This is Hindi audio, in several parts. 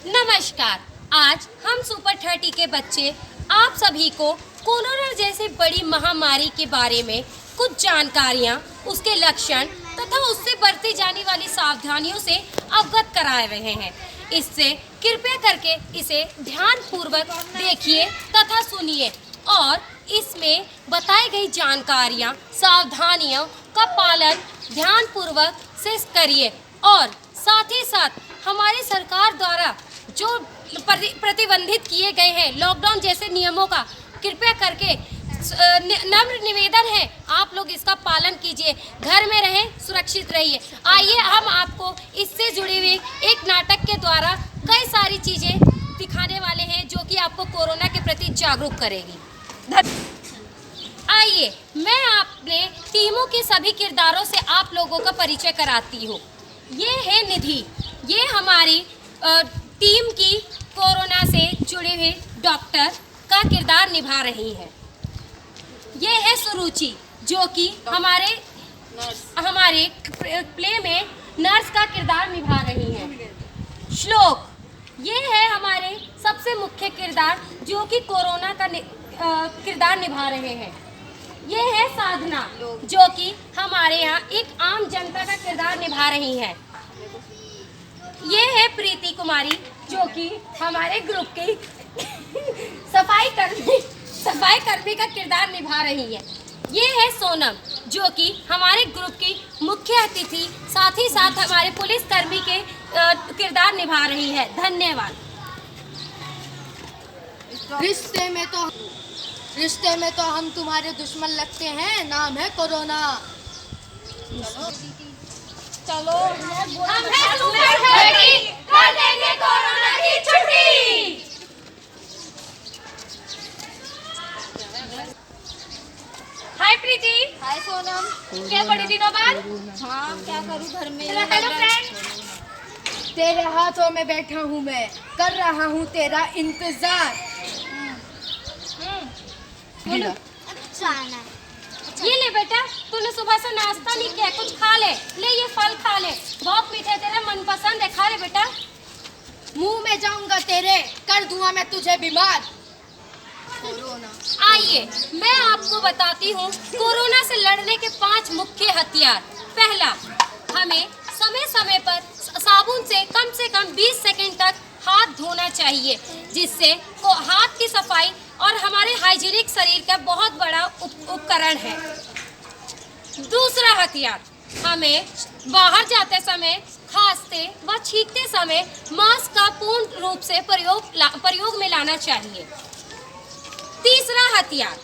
नमस्कार। आज हम सुपर 30 के बच्चे आप सभी को कोरोना जैसी बड़ी महामारी के बारे में कुछ जानकारियां, उसके लक्षण तथा उससे बरती जाने वाली सावधानियों से अवगत करा रहे हैं। इससे कृपया करके इसे ध्यानपूर्वक देखिए तथा सुनिए और इसमें बताई गई जानकारियां, सावधानियों का पालन ध्यानपूर्वक से करिए और साथ ही साथ हमारी सरकार द्वारा जो प्रतिबंधित किए गए हैं लॉकडाउन जैसे नियमों का कृपया करके नम्र निवेदन है आप लोग इसका पालन कीजिए, घर में रहें, सुरक्षित रहिए। आइए हम आपको इससे जुड़ी हुई एक नाटक के द्वारा कई सारी चीज़ें दिखाने वाले हैं जो कि आपको कोरोना के प्रति जागरूक करेगी। आइए मैं अपने टीमों के सभी किरदारों से आप लोगों का परिचय कराती हूँ। ये है निधि, ये हमारी टीम की कोरोना से जुड़ी हुई डॉक्टर का किरदार निभा रही है। ये है सुरुचि जो कि हमारे प्ले में नर्स का किरदार निभा रही है। श्लोक, ये है हमारे सबसे मुख्य किरदार जो कि कोरोना का किरदार निभा रहे हैं। ये है साधना जो कि हमारे यहाँ एक आम जनता का किरदार निभा रही है। ये है प्रीति कुमारी जो कि हमारे ग्रुप की सफाई कर्मी का किरदार निभा रही है। ये है सोनम जो कि हमारे ग्रुप की मुख्य अतिथि साथ ही साथ हमारे पुलिस कर्मी के किरदार निभा रही है। धन्यवाद। रिश्ते में तो हम तुम्हारे दुश्मन लगते हैं, नाम है कोरोना। चलो हम हैं सुपर 30, कर देंगे कोरोना की छुट्टी। हाय प्रीति। हाय सोनम। क्या बड़े दिनों बाद? हाँ, क्या करूँ घर में। Hello friend. तेरे हाथों में बैठा हूँ मैं, कर रहा हूँ तेरा इंतजार। ये ले बेटा, तूने सुबह से नाश्ता नहीं किया, कुछ खा ले। ले ये फल खा ले, बहुत मीठे, तेरा मनपसंद है, खा ले बेटा। मुंह में जाऊंगा तेरे, कर दूंगा मैं तुझे बीमार। कोरोना। आइए मैं आपको बताती हूँ कोरोना से लड़ने के 5 मुख्य हथियार। पहला, हमें समय समय पर साबुन से कम 20 सेकंड तक हाथ धोना चाहिए, जिससे हाथ की सफाई और हमारे हाइजीनिक शरीर का बहुत बड़ा उपकरण है। दूसरा हथियार, हमें बाहर जाते समय, खांसते व छींकते समय मास्क का पूर्ण रूप से प्रयोग में लाना चाहिए। तीसरा हथियार,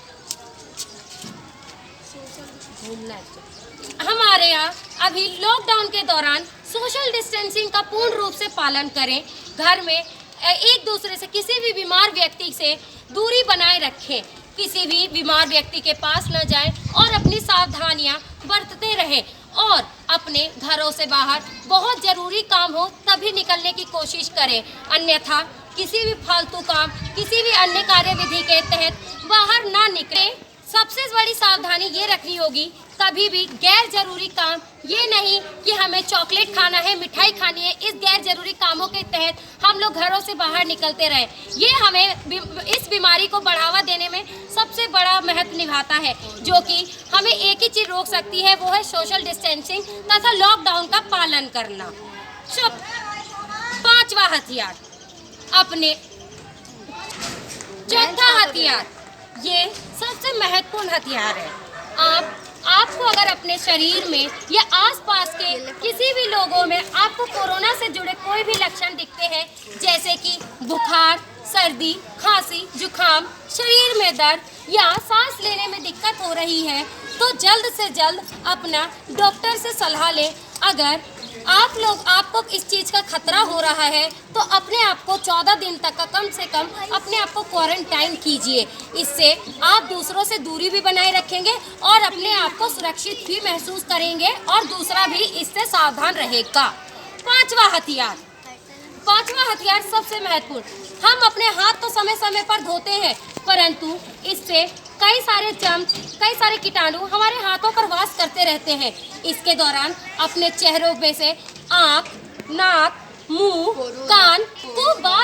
हमारे यहाँ अभी लॉकडाउन के दौरान सोशल डिस्टेंसिंग का पूर्ण रूप से पालन करें। घर में एक दूसरे से, किसी भी बीमार व्यक्ति से दूरी बनाए रखें, किसी भी बीमार व्यक्ति के पास न जाएं और अपनी सावधानियां बरतते रहें और अपने घरों से बाहर बहुत ज़रूरी काम हो तभी निकलने की कोशिश करें, अन्यथा किसी भी फालतू काम, किसी भी अन्य कार्यविधि के तहत बाहर ना निकलें। सबसे बड़ी सावधानी ये रखनी होगी, कभी भी गैर जरूरी काम, ये नहीं कि हमें चॉकलेट खाना है, मिठाई खानी है, इस गैर जरूरी कामों के तहत हम लोग घरों से बाहर निकलते रहें। ये हमें इस बीमारी को बढ़ावा देने में सबसे बड़ा महत्व निभाता है, जो कि हमें एक ही चीज़ रोक सकती है, वो है सोशल डिस्टेंसिंग तथा लॉकडाउन का पालन करना। 5वां हथियार, अपने चौथा हथियार, ये सबसे महत्वपूर्ण हथियार है। आपको अगर अपने शरीर में या आसपास के किसी भी लोगों में आपको कोरोना से जुड़े कोई भी लक्षण दिखते हैं, जैसे कि बुखार, सर्दी, खांसी, जुखाम, शरीर में दर्द या सांस लेने में दिक्कत हो रही है, तो जल्द से जल्द अपना डॉक्टर से सलाह लें। अगर आपको इस चीज़ का खतरा हो रहा है तो अपने आप को 14 दिन तक का कम से कम अपने आप को क्वारंटाइन कीजिए। इससे आप दूसरों से दूरी भी बनाए रखेंगे और अपने आप को सुरक्षित भी महसूस करेंगे और दूसरा भी इससे सावधान रहेगा। 5वां हथियार सबसे महत्वपूर्ण, हम अपने हाथ तो समय समय पर धोते हैं, परंतु इससे कई सारे जर्म्स, कई सारे कीटाणु हमारे हाथों पर वास करते रहते हैं। इसके दौरान अपने चेहरों में से आँख, नाक, मुंह, कान को बार